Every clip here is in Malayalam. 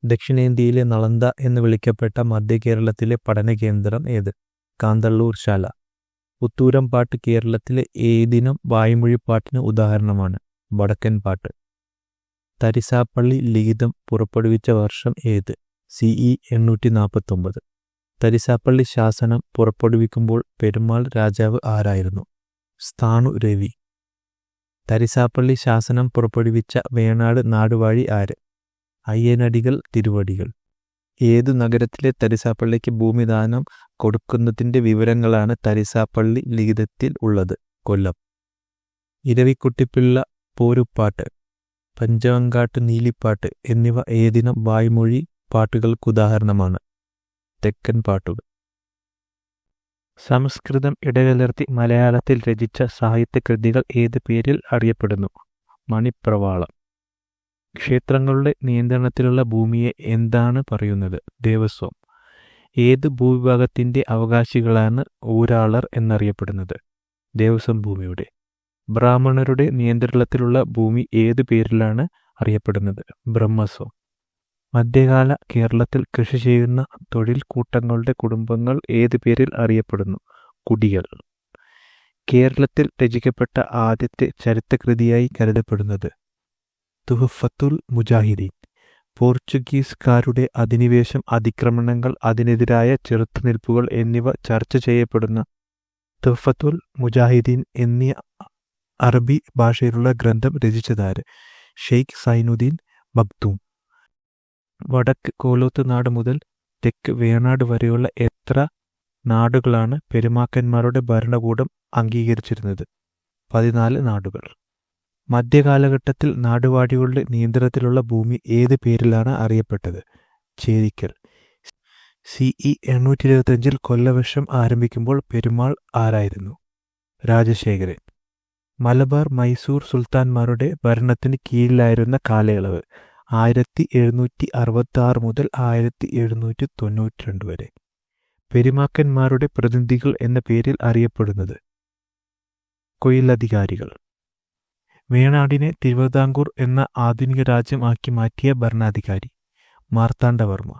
ദക്ഷിണേന്ത്യയിലെ നളന്ദ എന്ന് വിളിക്കപ്പെട്ട മധ്യകേരളത്തിലെ പഠനകേന്ദ്രം ഏത്? കാന്തള്ളൂർ ശാല. പുത്തൂരം പാട്ട് കേരളത്തിലെ ഏതിനം വായ്മൊഴിപ്പാട്ടിന് ഉദാഹരണമാണ്? വടക്കൻ പാട്ട്. തരിസാപ്പള്ളി ലിഖിതം പുറപ്പെടുവിച്ച വർഷം ഏത്? CE 849. തരിസാപ്പള്ളി ശാസനം പുറപ്പെടുവിക്കുമ്പോൾ പെരുമാൾ രാജാവ് ആരായിരുന്നു? സ്ഥാണു രവി. തരിസാപ്പള്ളി ശാസനം പുറപ്പെടുവിച്ച വേണാട് നാടുവാഴി ആര്? അയ്യനടികൾ തിരുവടികൾ. ഏതു നഗരത്തിലെ തരിസാപ്പള്ളിക്ക് ഭൂമിദാനം കൊടുക്കുന്നതിൻ്റെ വിവരങ്ങളാണ് തരിസാപ്പള്ളി ലിഖിതത്തിൽ ഉള്ളത്? കൊല്ലം. ഇരവിക്കുട്ടിപ്പിള്ള പോരുപ്പാട്ട്, പഞ്ചവങ്കാട്ട് നീലിപ്പാട്ട് എന്നിവ ഏതിനം വായ്മൊഴി പാട്ടുകൾക്കുദാഹരണമാണ്? തെക്കൻ പാട്ടുകൾ. സംസ്കൃതം ഇടകലർത്തി മലയാളത്തിൽ രചിച്ച സാഹിത്യകൃതികൾ ഏത് പേരിൽ അറിയപ്പെടുന്നു? മണിപ്രവാളം. ക്ഷേത്രങ്ങളുടെ നിയന്ത്രണത്തിലുള്ള ഭൂമിയെ എന്താണ് പറയുന്നത്? ദേവസ്വം. ഏത് ഭൂവിഭാഗത്തിൻ്റെ അവകാശികളാണ് ഊരാളർ എന്നറിയപ്പെടുന്നത്? ദേവസ്വം ഭൂമിയുടെ. ബ്രാഹ്മണരുടെ നിയന്ത്രണത്തിലുള്ള ഭൂമി ഏതു പേരിലാണ് അറിയപ്പെടുന്നത്? ബ്രഹ്മസ്വം. മധ്യകാല കേരളത്തിൽ കൃഷി ചെയ്യുന്ന തൊഴിൽ കൂട്ടങ്ങളുടെ കുടുംബങ്ങൾ ഏതു പേരിൽ അറിയപ്പെടുന്നു? കുടികൾ. കേരളത്തിൽ രചിക്കപ്പെട്ട ആദ്യത്തെ ചരിത്രകൃതിയായി കരുതപ്പെടുന്നത്? തുഹ്ഫത്തുൽ മുജാഹിദീൻ. പോർച്ചുഗീസുകാരുടെ അധിനിവേശം, അതിക്രമണങ്ങൾ, അതിനെതിരായ ചെറുത്തുനിൽപ്പുകൾ എന്നിവ ചർച്ച ചെയ്യപ്പെടുന്ന തുഹ്ഫത്തുൽ മുജാഹിദീൻ എന്നീ അറബി ഭാഷയിലുള്ള ഗ്രന്ഥം രചിച്ചതാര്? ഷെയ്ഖ് സൈനുദ്ദീൻ മഖ്ദൂം. വടക്ക് കോലോത്ത് നാട് മുതൽ തെക്ക് വേണാട് വരെയുള്ള എത്ര നാടുകളാണ് പെരുമാക്കന്മാരുടെ ഭരണകൂടം അംഗീകരിച്ചിരുന്നത്? 14 നാടുകൾ. മധ്യകാലഘട്ടത്തിൽ നാടുവാഴികളുടെ നിയന്ത്രണത്തിലുള്ള ഭൂമി ഏത് പേരിലാണ് അറിയപ്പെട്ടത്? ചേരിക്കൽ. CE 825 കൊല്ലവർഷം ആരംഭിക്കുമ്പോൾ പെരുമാൾ ആരായിരുന്നു? രാജശേഖരൻ. മലബാർ മൈസൂർ സുൽത്താൻമാരുടെ ഭരണത്തിന് കീഴിലായിരുന്ന കാലയളവ് 1766 മുതൽ 1792 വരെ. പെരുമാക്കന്മാരുടെ പ്രതിനിധികൾ എന്ന പേരിൽ അറിയപ്പെടുന്നത്? കൊയിലധികാരികൾ. വേണാടിനെ തിരുവിതാംകൂർ എന്ന ആധുനിക രാജ്യം ആക്കി മാറ്റിയ ഭരണാധികാരി? മാർത്താണ്ഡവർമ്മ.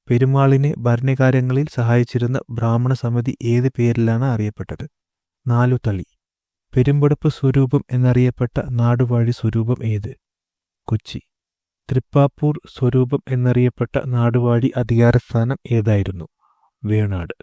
പെരുമാളിനെ ഭരണകാര്യങ്ങളിൽ സഹായിച്ചിരുന്ന ബ്രാഹ്മണ സമിതി ഏത് പേരിലാണ് അറിയപ്പെട്ടത്? നാലുതളി. പെരുമ്പടപ്പ് സ്വരൂപം എന്നറിയപ്പെട്ട നാടുവാഴി സ്വരൂപം ഏത്? കൊച്ചി. തൃപ്പാപ്പൂർ സ്വരൂപം എന്നറിയപ്പെട്ട നാടുവാഴി അധികാരസ്ഥാനം ഏതായിരുന്നു? വേണാട്.